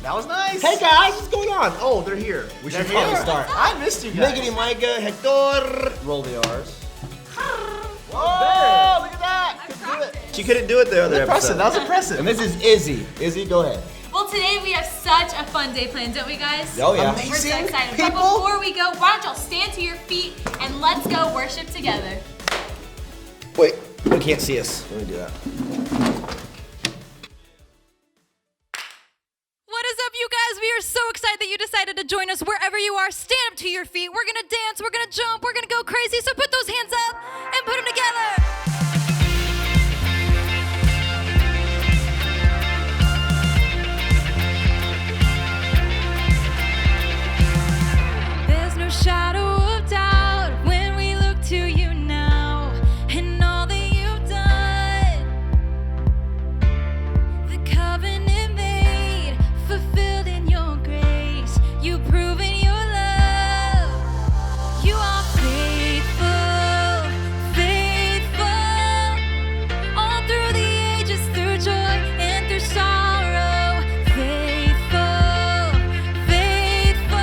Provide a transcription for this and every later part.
That was nice. Hey guys, what's going on? Oh, they're here. We They're should probably here. start. I missed you guys. Megany, Micah, Hector. Roll the R's. Whoa, look at that. Couldn't do it. She couldn't do it the other Impressive. episode. That was impressive. And this is Izzy. Izzy, go ahead. Well, today we have such a fun day planned, don't we, guys? Oh yeah. Amazing. We're so excited. People. But before we go, why don't y'all stand to your feet and let's go worship together. Wait, they can't see us. Let me do that. What is up, you guys? We are so excited that you decided to join us wherever you are. Stand up to your feet. We're gonna dance, we're gonna jump, we're gonna go crazy. So put those hands up and put them together. There's no shadow of doubt when we look to you now and all that you've done. The covenant made, fulfilled in your grace. You've proven your love. You are faithful, faithful. All through the ages, through joy and through sorrow. Faithful, faithful.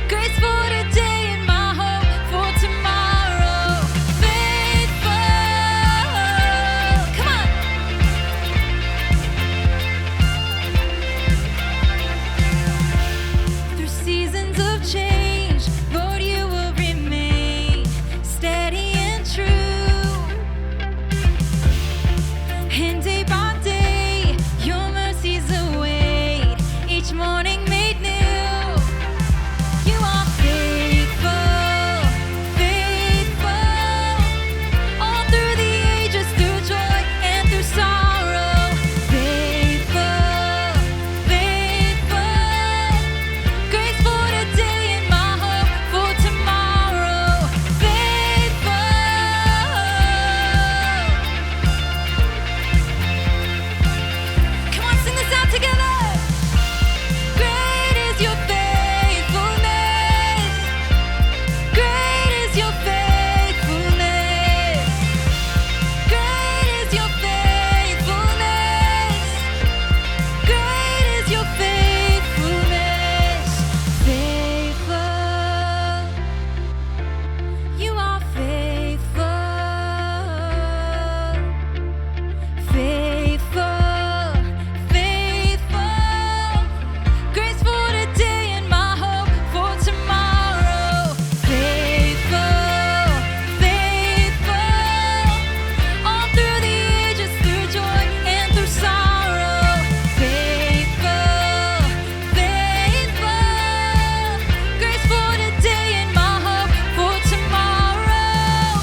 Grace for today and my hope for tomorrow. Faithful. Come on. Through seasons of change, Lord, you will remain steady and true. And day by day, your mercies await, each morning made new. You are faithful, faithful. All through the ages, through joy and through sorrow. Faithful, faithful. Grace for today and my hope for tomorrow. Faithful. Come on, sing this out together. Great is your faithfulness. Great is your faithfulness. Great is your faithfulness. Great is your faithfulness. Faithful. You are faithful. Faithful, faithful. Grace for today and my hope for tomorrow. Faithful, faithful. All through the ages, through joy and through sorrow. Faithful, faithful. Grace for today and my hope for tomorrow.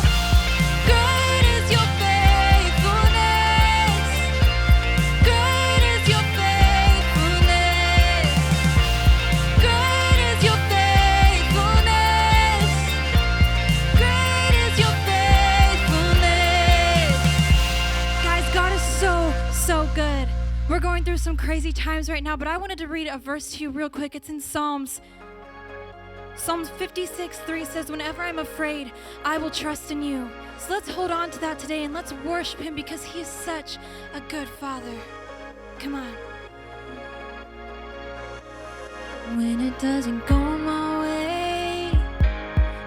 Great is your faithfulness. Great is your faithfulness. Great is your faithfulness. Great is your faithfulness. Guys, God is so good. We're going through some crazy times right now, but I wanted to read a verse to you real quick. It's in Psalms 56:3 says, whenever I'm afraid, I will trust in you. So let's hold on to that today and let's worship him because he is such a good father. Come on. When it doesn't go my way,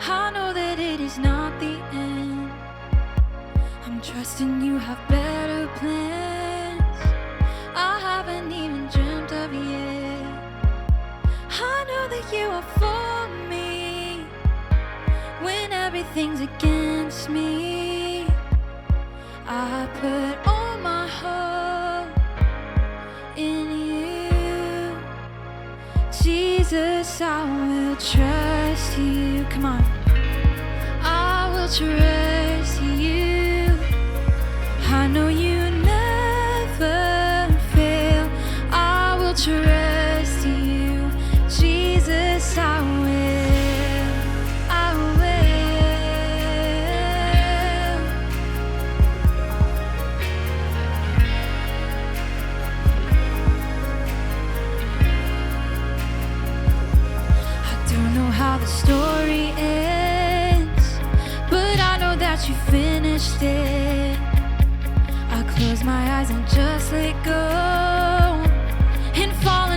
I know that it is not the end. I'm trusting you have better plans I haven't even dreamt of yet. I know that you are for me when everything's against me. I put all my hope in you. Jesus, I will trust you. Come on. I will trust you. I know you never fail. I will trust you. Jesus, I will. I will. I don't know how the story ends, but I know that you finished it. I close my eyes and just let go and fall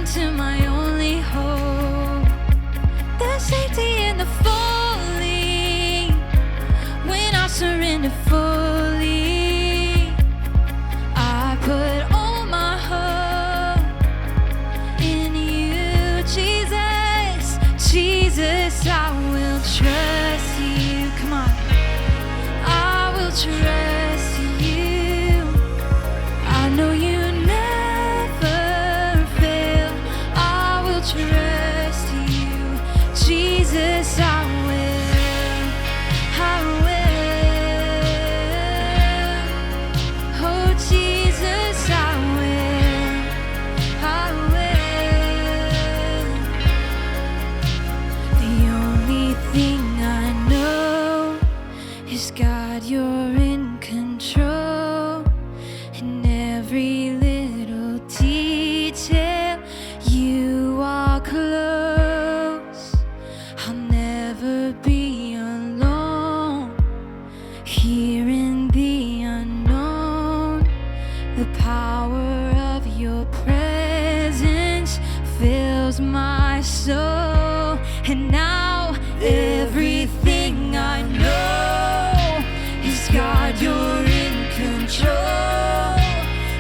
fills my soul. And now everything I know is God, you're in control.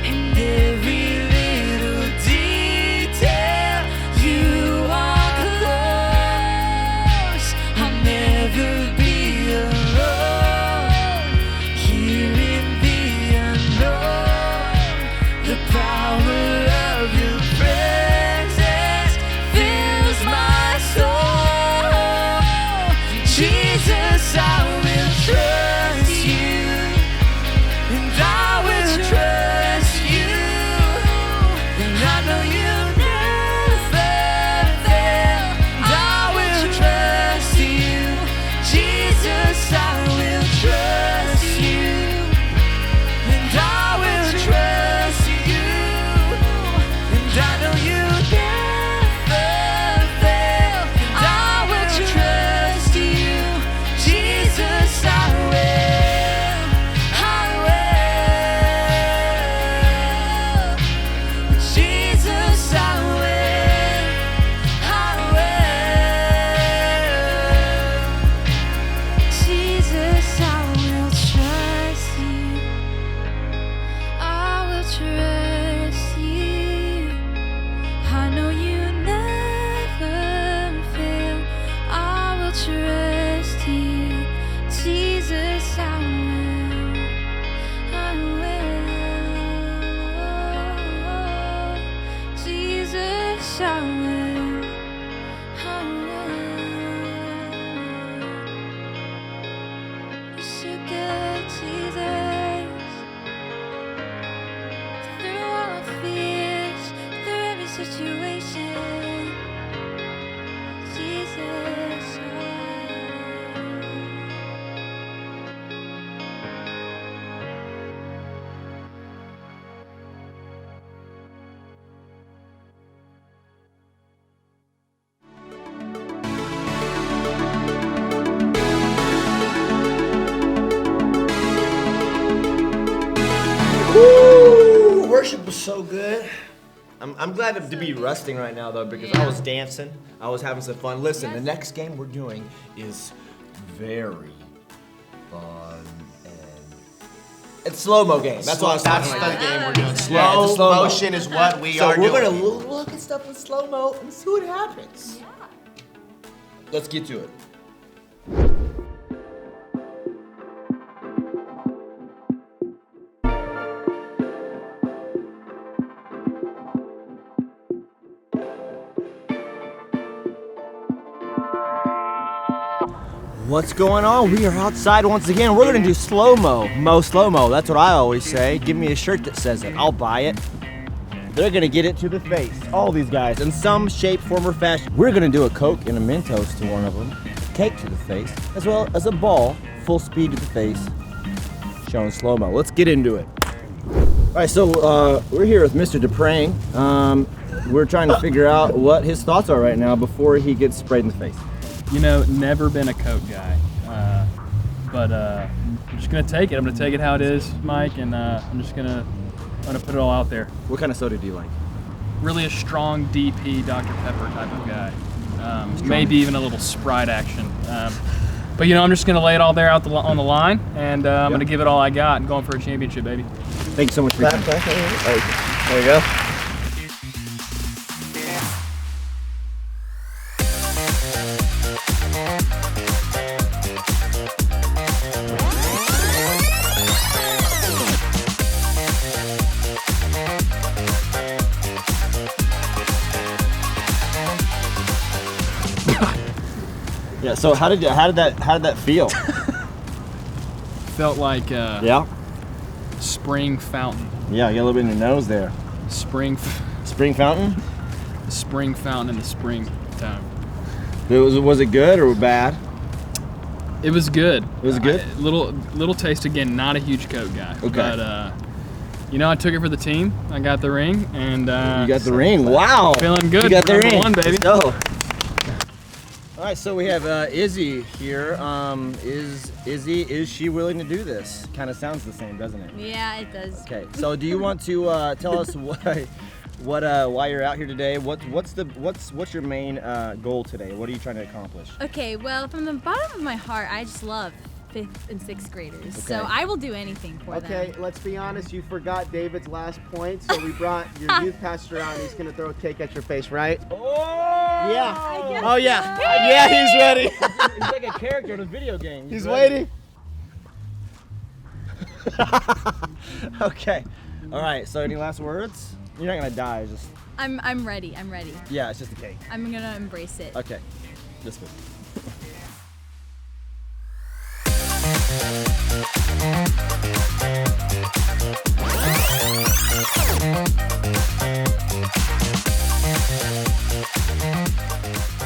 And every little detail, you are close. I'll never be alone. Here in the unknown, the power of your presence fills my soul. Jesus, I will trust you, and I will trust you, and I know you never fail. I will trust you, Jesus, I will trust you, and I will trust you, and I know you never fail. I will trust you, Jesus, I will, Jesus, I will, Jesus, I will trust you. I will trust you. I know you never fail. I will trust you, Jesus. I will, Jesus. I will. You're so good, Jesus. Through all our fears, through every situation, Jesus. Woo! Worship was so good. I'm glad to be resting right now though, because I was dancing. I was having some fun. Listen, the next game we're doing is very fun and it's slow-mo game. That's what I was That's talking the about. game we're doing. Yeah, it's Slow slow-mo. motion is what we So are we're doing. gonna look at stuff in slow-mo and see what happens. Yeah. Let's get to it. What's going on? We are outside once again. We're gonna do slow-mo. Slow-mo. That's what I always say. Give me a shirt that says it. I'll buy it. They're gonna get it to the face. All these guys, in some shape, form, or fashion. We're gonna do a Coke and a Mentos to one of them, cake to the face, as well as a ball, full speed to the face, showing slow-mo. Let's get into it. All right, so we're here with Mr. Deprang. We're trying to figure out what his thoughts are right now before he gets sprayed in the face. You know, never been a Coke guy, but I'm just gonna take it. I'm gonna take it how it is, Mike, and I'm gonna put it all out there. What kind of soda do you like? Really a strong DP Dr. Pepper type of guy. Maybe even a little Sprite action. But you know, I'm just gonna lay it all there out on the line, and I'm gonna give it all I got and going for a championship, baby. Thank you so much for your time. There you go. Yeah. So how did that feel? Felt like Yeah. spring fountain. Yeah. You got a little bit in your nose there. Spring Fountain. fountain in the springtime. Was it good or bad? It was good. It was good? Little taste again. Not a huge Coke guy. Okay. But you know, I took it for the team. I got the ring, and You got the ring. Wow. feeling good. You got the Number ring. one, baby. Let's go. All right, so we have Izzy here. Is she willing to do this? Kind of sounds the same, doesn't it? Yeah, it does. Okay, so do you want to tell us While you're out here today, what's your main goal today? What are you trying to accomplish? Okay, well, from the bottom of my heart, I just love 5th and 6th graders. So Okay. I will do anything for them. Okay, let's be honest. You forgot David's last point, so we brought your youth pastor out, and he's gonna throw a cake at your face, right? Oh! Yeah. Oh yeah. Yeah, he's ready. He's like a character in a video game. He's ready. waiting. Okay. All right. So any last words? You're not gonna die. It's just I'm ready. I'm ready. yeah. It's just a cake. I'm gonna embrace it. Okay. This good.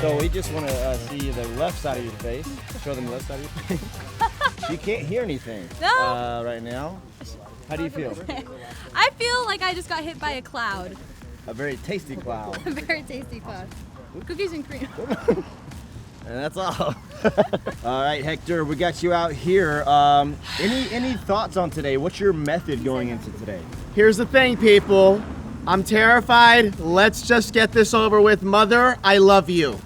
So we just want to see the left side of your face. Show them the left side of your face. You can't hear anything No. right now. How do you feel? I feel like I just got hit by a cloud. A very tasty cloud. A very tasty cloud. Cookies and cream. And that's all. All right, Hector, we got you out here. Any thoughts on today? What's your method going into today? Here's the thing, people. I'm terrified. Let's just get this over with. Mother, I love you.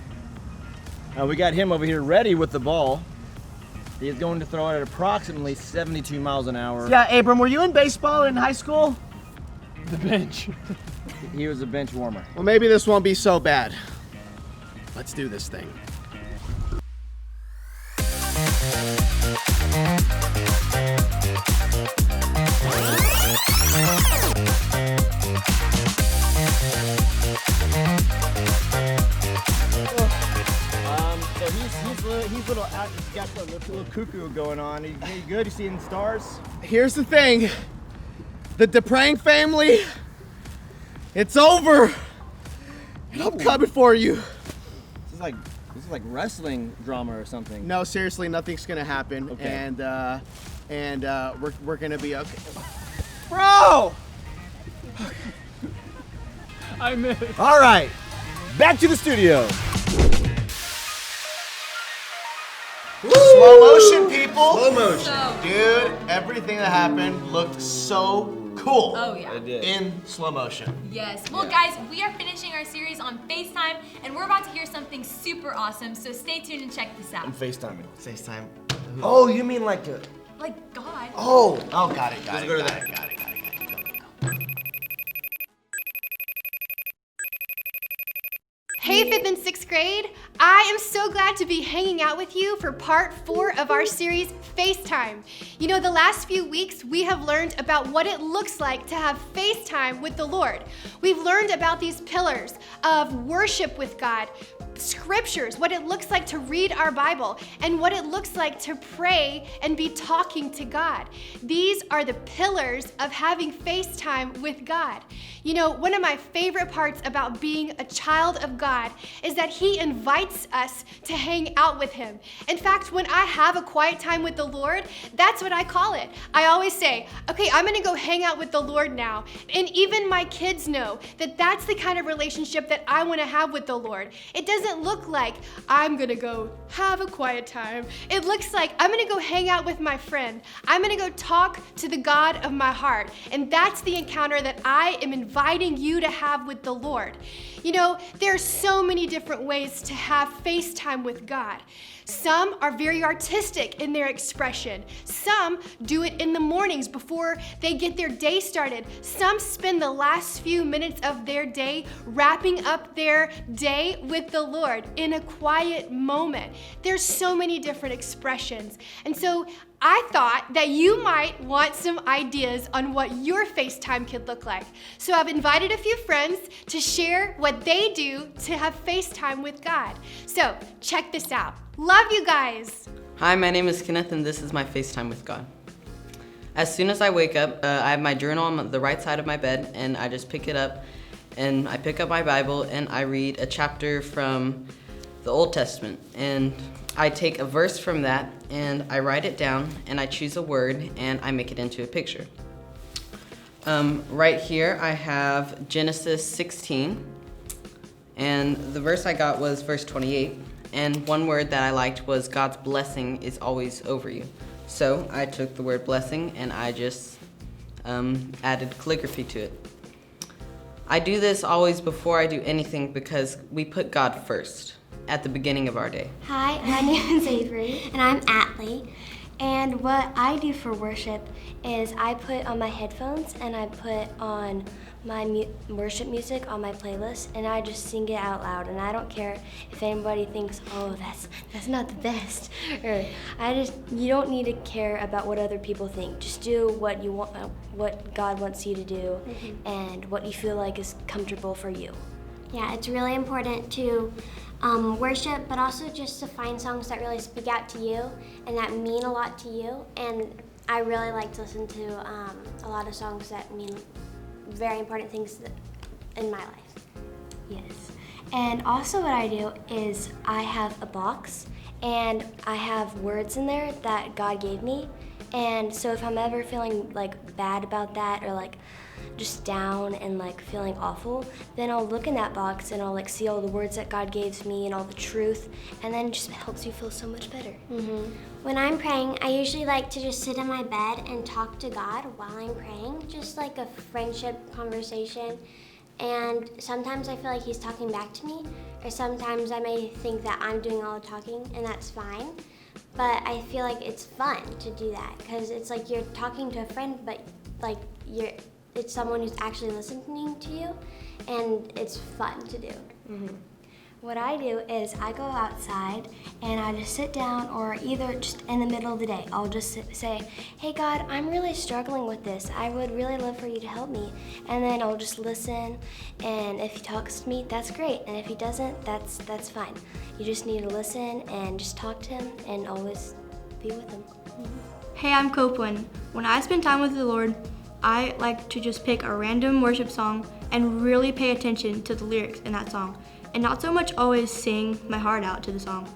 We got him over here ready with the ball. He is going to throw it at approximately 72 miles an hour. Yeah, Abram, were you in baseball in high school? The bench. He was a bench warmer. Well, maybe this won't be so bad. Let's do this thing. So he's little, he's got a little cuckoo going on. You good? You seeing stars? Here's the thing. The DePrang family, it's over. And I'm coming for you. This is like wrestling drama or something. No, seriously, nothing's gonna happen. Okay. And we're gonna be okay. Bro! I missed. All right, back to the studio. Slow motion, people. Slow motion. So, Dude, everything that happened looked so cool. oh yeah. In slow motion. Yes. Well, guys, we are finishing our series on FaceTime, and we're about to hear something super awesome. So stay tuned and check this out. FaceTiming. FaceTime. Oh, you mean like a... Like God. Oh, got it. Let's go to Got that. it. Hey, 5th and 6th grade. I am so glad to be hanging out with you for part 4 of our series, FaceTime. You know, the last few weeks, we have learned about what it looks like to have FaceTime with the Lord. We've learned about these pillars of worship with God, scriptures, what it looks like to read our Bible, and what it looks like to pray and be talking to God. These are the pillars of having FaceTime with God. You know, one of my favorite parts about being a child of God is that He invites us to hang out with Him. In fact, when I have a quiet time with the Lord, that's what I call it. I always say, okay, I'm gonna go hang out with the Lord now. And even my kids know that that's the kind of relationship that I wanna have with the Lord. It doesn't look like I'm gonna go have a quiet time. It looks like I'm gonna go hang out with my friend. I'm gonna go talk to the God of my heart. And that's the encounter that I am inviting you to have with the Lord. You know, there are so many different ways to have FaceTime with God. Some are very artistic in their expression. Some do it in the mornings before they get their day started. Some spend the last few minutes of their day wrapping up their day with the Lord in a quiet moment. There's so many different expressions. And so I thought that you might want some ideas on what your FaceTime could look like. So I've invited a few friends to share what they do to have FaceTime with God. So check this out. Love you guys. Hi, my name is Kenneth, and this is my FaceTime with God. As soon as I wake up, I have my journal on the right side of my bed, and I just pick it up, and I pick up my Bible, and I read a chapter from the Old Testament, and I take a verse from that, and I write it down, and I choose a word, and I make it into a picture. Right here, I have Genesis 16, and the verse I got was verse 28. And one word that I liked was God's blessing is always over you. So I took the word blessing and I just added calligraphy to it. I do this always before I do anything because we put God first at the beginning of our day. Hi, my name is Avery, and I'm Atlee. And what I do for worship is I put on my headphones and I put on my worship music on my playlist, and I just sing it out loud. And I don't care if anybody thinks, "Oh, that's not the best," or you don't need to care about what other people think. Just do what you want, what God wants you to do, and what you feel like is comfortable for you. Yeah, it's really important to worship, but also just to find songs that really speak out to you and that mean a lot to you. And I really like to listen to a lot of songs that mean very important things in my life. Yes. And also what I do is I have a box and I have words in there that God gave me. And so if I'm ever feeling like bad about that or like just down and like feeling awful, then I'll look in that box and I'll like see all the words that God gives me and all the truth, and then it just helps you feel so much better. When I'm praying, I usually like to just sit in my bed and talk to God while I'm praying, just like a friendship conversation. And sometimes I feel like he's talking back to me, or sometimes I may think that I'm doing all the talking, and that's fine. But I feel like it's fun to do that because it's like you're talking to a friend, but like it's someone who's actually listening to you, and it's fun to do. What I do is I go outside and I just sit down, or either just in the middle of the day, I'll just say, "Hey God, I'm really struggling with this. I would really love for you to help me." And then I'll just listen, and if he talks to me, that's great. And if he doesn't, that's fine. You just need to listen and just talk to him and always be with him. Hey, I'm Copeland. When I spend time with the Lord, I like to just pick a random worship song and really pay attention to the lyrics in that song. And not so much always sing my heart out to the song,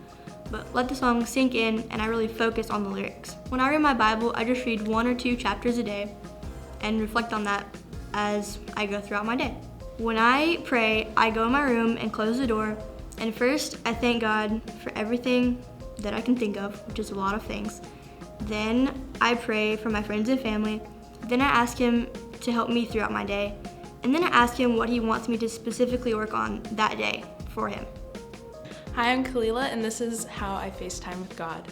but let the song sink in and I really focus on the lyrics. When I read my Bible, I just read 1 or 2 chapters a day and reflect on that as I go throughout my day. When I pray, I go in my room and close the door, and first I thank God for everything that I can think of, which is a lot of things. Then I pray for my friends and family. Then I ask him to help me throughout my day. And then I ask him what he wants me to specifically work on that day for him. Hi, I'm Kalila, and this is how I FaceTime with God.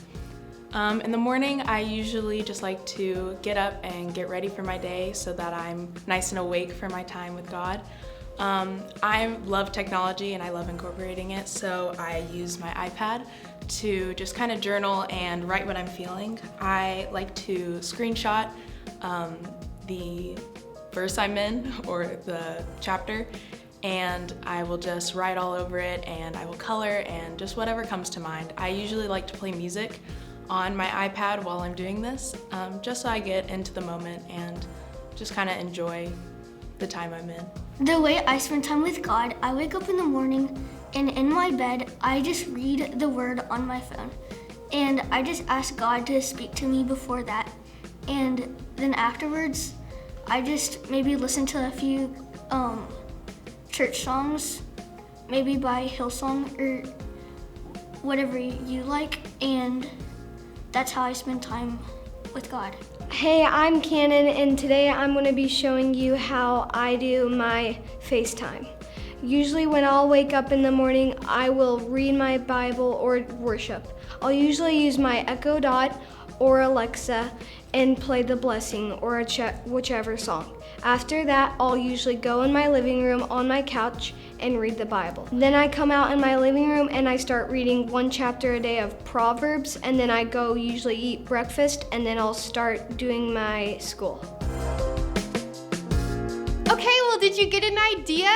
In the morning, I usually just like to get up and get ready for my day so that I'm nice and awake for my time with God. I love technology and I love incorporating it, so I use my iPad to just kind of journal and write what I'm feeling. I like to screenshot the verse I'm in or the chapter, and I will just write all over it, and I will color and just whatever comes to mind. I usually like to play music on my iPad while I'm doing this, just so I get into the moment and just kind of enjoy the time I'm in. The way I spend time with God, I wake up in the morning and in my bed, I just read the word on my phone. And I just ask God to speak to me before that. And then afterwards, I just maybe listen to a few church songs, maybe by Hillsong or whatever you like, and that's how I spend time with God. Hey, I'm Cannon, and today I'm going to be showing you how I do my FaceTime. Usually when I'll wake up in the morning, I will read my Bible or worship. I'll usually use my Echo Dot or Alexa and play The Blessing or whichever song. After that, I'll usually go in my living room on my couch and read the Bible. Then I come out in my living room and I start reading 1 chapter a day of Proverbs, and then I go usually eat breakfast, and then I'll start doing my school. Okay, well, did you get an idea?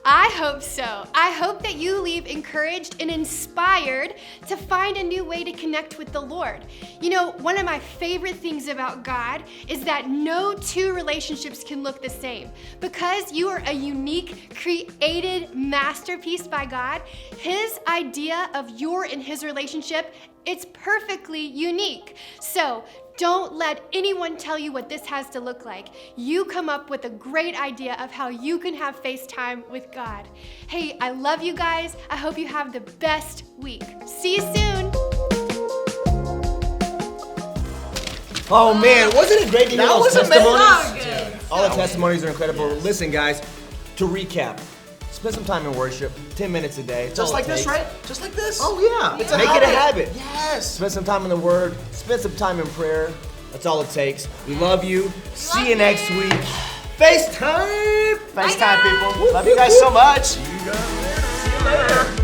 I hope so. I hope that you leave encouraged and inspired to find a new way to connect with the Lord. You know, one of my favorite things about God is that no 2 relationships can look the same. Because you are a unique, created masterpiece by God, His idea of your and His relationship, it's perfectly unique. So don't let anyone tell you what this has to look like. You come up with a great idea of how you can have FaceTime with God. Hey, I love you guys. I hope you have the best week. See you soon. Oh man, wasn't it great to hear That those was testimonies? amazing. All the testimonies are incredible. Listen guys, To recap, spend some time in worship, 10 minutes a day. Just like this, right? Just like this. Oh yeah. It's a Make it a habit. Yes. Spend some time in the Word. Spend some time in prayer. That's all it takes. We love you. See you next week. FaceTime. FaceTime, people. Love you guys so much. See you later.